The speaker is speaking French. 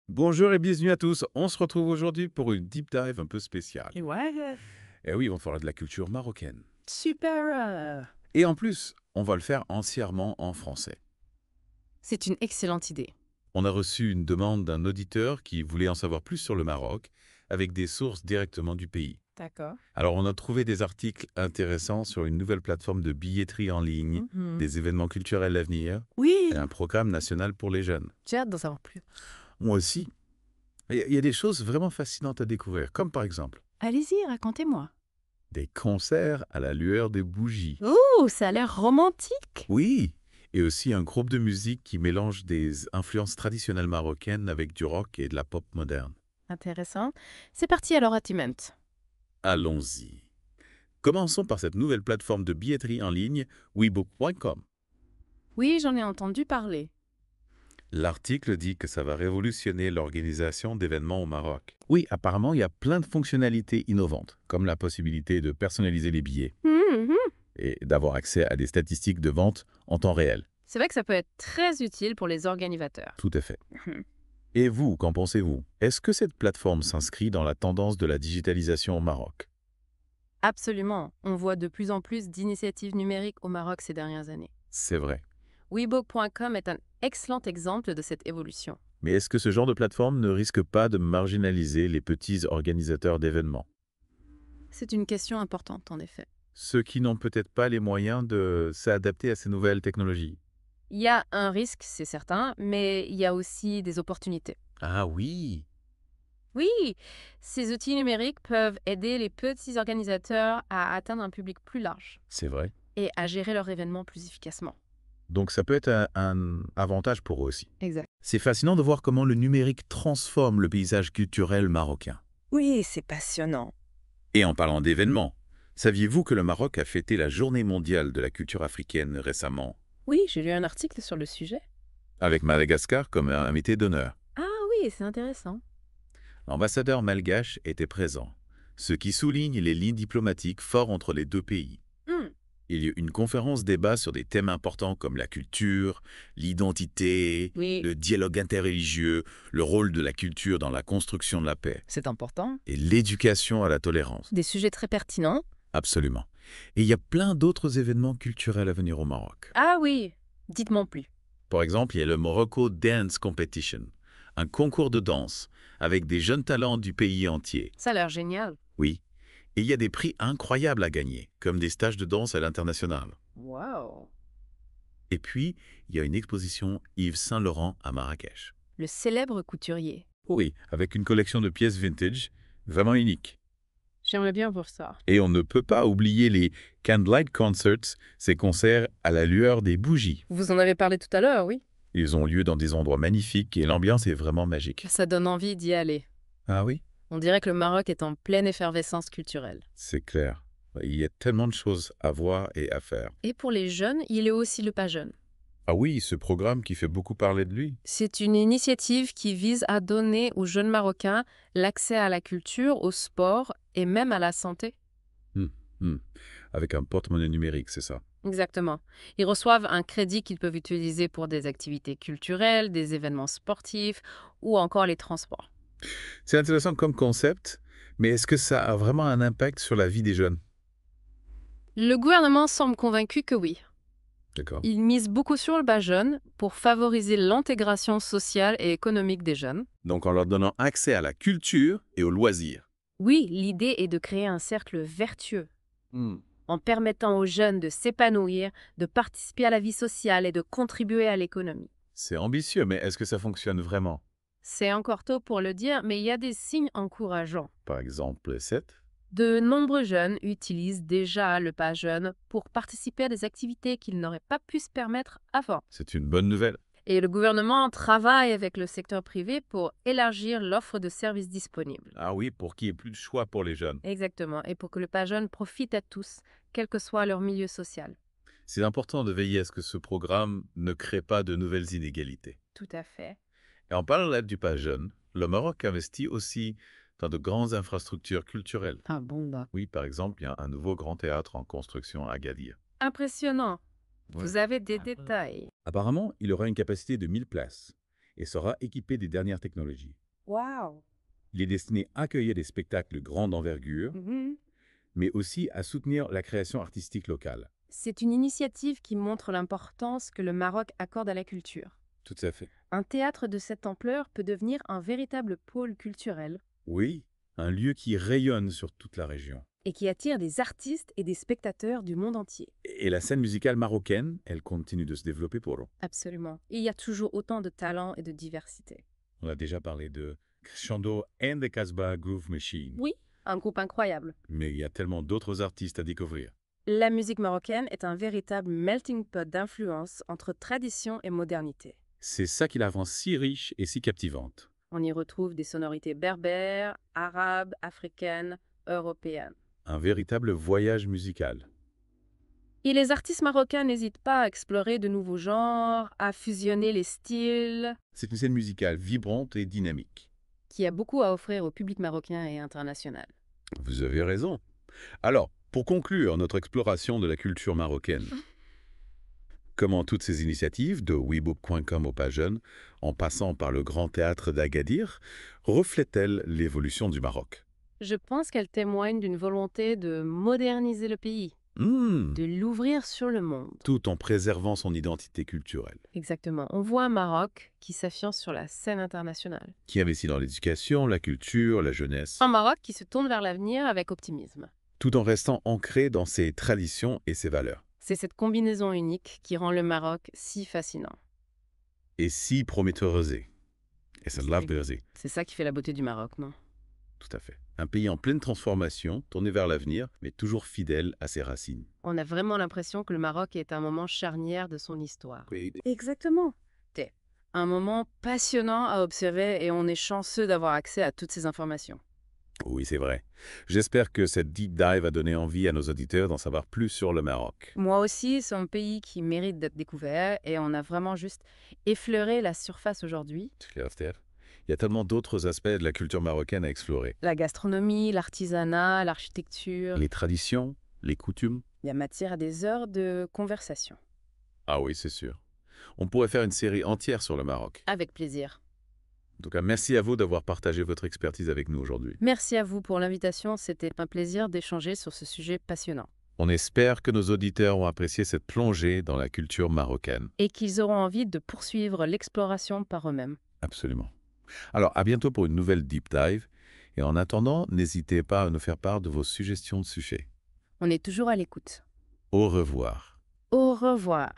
Bonjour et bienvenue à tous. On se retrouve aujourd'hui pour une deep dive un peu spéciale. Ouais, Et oui, on fera de la culture marocaine. super! Et en plus, on va le faire entièrement en français. C'est une excellente idée. On a reçu une demande d'un auditeur qui voulait en savoir plus sur le Maroc, avec des sources directement du pays. D'accord. Alors, on a trouvé des articles intéressants sur une nouvelle plateforme de billetterie en ligne, Mhm. des événements culturels à venir Oui, et un programme national pour les jeunes. j'ai hâte d'en savoir plus. Moi aussi. Il y a des choses vraiment fascinantes à découvrir, comme par exemple Allez-y, racontez-moi. des concerts à la lueur des bougies. Oh, ça a l'air romantique! Oui, et aussi un groupe de musique qui mélange des influences traditionnelles marocaines avec du rock et de la pop moderne. Intéressant. C'est parti alors, Atiment. Allons-y. Commençons par cette nouvelle plateforme de billetterie en ligne, webook.com. Oui, j'en ai entendu parler. L'article dit que ça va révolutionner l'organisation d'événements au Maroc. Oui, apparemment, il y a plein de fonctionnalités innovantes, comme la possibilité de personnaliser les billets Mhm. et d'avoir accès à des statistiques de vente en temps réel. C'est vrai que ça peut être très utile pour les organisateurs. Tout à fait. Mhm. Et vous, qu'en pensez-vous? Est-ce que cette plateforme s'inscrit dans la tendance de la digitalisation au Maroc? Absolument. On voit de plus en plus d'initiatives numériques au Maroc ces dernières années. C'est vrai. Webook.com est un excellent exemple de cette évolution. Mais est-ce que ce genre de plateforme ne risque pas de marginaliser les petits organisateurs d'événements? C'est une question importante, en effet. Ceux qui n'ont peut-être pas les moyens de s'adapter à ces nouvelles technologies. Il y a un risque, c'est certain, mais il y a aussi des opportunités. Ah oui, Oui, ces outils numériques peuvent aider les petits organisateurs à atteindre un public plus large c'est vrai. et à gérer leur événement plus efficacement. Donc ça peut être un avantage pour eux aussi. Exact. C'est fascinant de voir comment le numérique transforme le paysage culturel marocain. Oui, c'est passionnant. Et en parlant d'événements, saviez-vous que le Maroc a fêté la Journée mondiale de la culture africaine récemment, Oui, j'ai lu un article sur le sujet. avec Madagascar comme invité d'honneur? Ah oui, c'est intéressant. L'ambassadeur malgache était présent, ce qui souligne les lignes diplomatiques fortes entre les deux pays. Hmm, Il y a eu une conférence débat sur des thèmes importants comme la culture, l'identité, Oui, le dialogue interreligieux, le rôle de la culture dans la construction de la paix c'est important. et l'éducation à la tolérance. Des sujets très pertinents. Absolument. Et il y a plein d'autres événements culturels à venir au Maroc. Ah oui, dites-moi plus. Par exemple, il y a le Morocco Dance Competition, un concours de danse avec des jeunes talents du pays entier. Ça a l'air génial. Oui. Et il y a des prix incroyables à gagner, comme des stages de danse à l'international. Wow. Et puis, il y a une exposition Yves Saint-Laurent à Marrakech. Le célèbre couturier. Oui, avec une collection de pièces vintage vraiment unique. J'aimerais bien voir ça. Et on ne peut pas oublier les Candlelight Concerts, ces concerts à la lueur des bougies. Vous en avez parlé tout à l'heure, oui. Ils ont lieu dans des endroits magnifiques et l'ambiance est vraiment magique. Ça donne envie d'y aller. Ah oui? On dirait que le Maroc est en pleine effervescence culturelle. C'est clair. Il y a tellement de choses à voir et à faire. Et pour les jeunes, il est aussi le pas jeune. Ah oui, ce programme qui fait beaucoup parler de lui. C'est une initiative qui vise à donner aux jeunes Marocains l'accès à la culture, au sport et même à la santé. Hmm, hmm. Avec un porte-monnaie numérique, c'est ça. Exactement. Ils reçoivent un crédit qu'ils peuvent utiliser pour des activités culturelles, des événements sportifs ou encore les transports. C'est intéressant comme concept, mais est-ce que ça a vraiment un impact sur la vie des jeunes? Le gouvernement semble convaincu que oui. D'accord. Il mise beaucoup sur le bas jeune pour favoriser l'intégration sociale et économique des jeunes. Donc en leur donnant accès à la culture et aux loisirs. Oui, l'idée est de créer un cercle vertueux Hmm. en permettant aux jeunes de s'épanouir, de participer à la vie sociale et de contribuer à l'économie. C'est ambitieux, mais est-ce que ça fonctionne vraiment? C'est encore tôt pour le dire, mais il y a des signes encourageants. Par exemple, 7. De nombreux jeunes utilisent déjà le pas jeune pour participer à des activités qu'ils n'auraient pas pu se permettre avant. C'est une bonne nouvelle. Et le gouvernement travaille avec le secteur privé pour élargir l'offre de services disponibles. Ah oui, pour qu'il y ait plus de choix pour les jeunes. Exactement, et pour que le pas jeune profite à tous, quel que soit leur milieu social. C'est important de veiller à ce que ce programme ne crée pas de nouvelles inégalités. Tout à fait. Et en parallèle du pas jeune, le Maroc investit aussi dans de grandes infrastructures culturelles. Ah bon, bah. Oui, par exemple, il y a un nouveau grand théâtre en construction à Agadir. Impressionnant. Ouais. Vous avez des détails. Apparemment, il aura une capacité de 1000 places. et sera équipé des dernières technologies. Waouh! Il est destiné à accueillir des spectacles de grande envergure, mais aussi à soutenir la création artistique locale. C'est une initiative qui montre l'importance que le Maroc accorde à la culture. Tout à fait. Un théâtre de cette ampleur peut devenir un véritable pôle culturel Oui, un lieu qui rayonne sur toute la région. et qui attire des artistes et des spectateurs du monde entier. Et la scène musicale marocaine, elle continue de se développer pour eux. Absolument. Et il y a toujours autant de talent et de diversité. On a déjà parlé de Crescendo and the Casbah Groove Machine. Oui, un groupe incroyable. Mais il y a tellement d'autres artistes à découvrir. La musique marocaine est un véritable melting pot d'influences entre tradition et modernité. C'est ça qui la rend si riche et si captivante. On y retrouve des sonorités berbères, arabes, africaines, européennes. Un véritable voyage musical. Et les artistes marocains n'hésitent pas à explorer de nouveaux genres, à fusionner les styles, C'est une scène musicale vibrante et dynamique. qui a beaucoup à offrir au public marocain et international. Vous avez raison. Alors, pour conclure notre exploration de la culture marocaine, comment toutes ces initiatives, de webook.com au Pas Jeune, en passant par le Grand Théâtre d'Agadir, reflètent-elles l'évolution du Maroc? Je pense qu'elle témoigne d'une volonté de moderniser le pays, de l'ouvrir sur le monde. Tout en préservant son identité culturelle. Exactement. On voit un Maroc qui s'affirme sur la scène internationale. Qui investit dans l'éducation, la culture, la jeunesse, Un Maroc qui se tourne vers l'avenir avec optimisme. tout en restant ancré dans ses traditions et ses valeurs. C'est cette combinaison unique qui rend le Maroc si fascinant. Et si prometteuse. Et c'est de la vérité. C'est ça qui fait la beauté du Maroc, non? Tout à fait. Un pays en pleine transformation, tourné vers l'avenir, mais toujours fidèle à ses racines. On a vraiment l'impression que le Maroc est un moment charnière de son histoire. Oui, Exactement. C'est un moment passionnant à observer et on est chanceux d'avoir accès à toutes ces informations. oui, c'est vrai. J'espère que cette deep dive a donné envie à nos auditeurs d'en savoir plus sur le Maroc. Moi aussi, c'est un pays qui mérite d'être découvert et on a vraiment juste effleuré la surface aujourd'hui. Il y a tellement d'autres aspects de la culture marocaine à explorer. La gastronomie, l'artisanat, l'architecture. Les traditions, les coutumes. Il y a matière à des heures de conversation. Ah oui, c'est sûr. On pourrait faire une série entière sur le Maroc. Avec plaisir. En tout cas, merci à vous d'avoir partagé votre expertise avec nous aujourd'hui. Merci à vous pour l'invitation. C'était un plaisir d'échanger sur ce sujet passionnant. On espère que nos auditeurs ont apprécié cette plongée dans la culture marocaine. Et qu'ils auront envie de poursuivre l'exploration par eux-mêmes. Absolument. Alors, à bientôt pour une nouvelle Deep Dive. Et en attendant, n'hésitez pas à nous faire part de vos suggestions de sujets. On est toujours à l'écoute. Au revoir. Au revoir.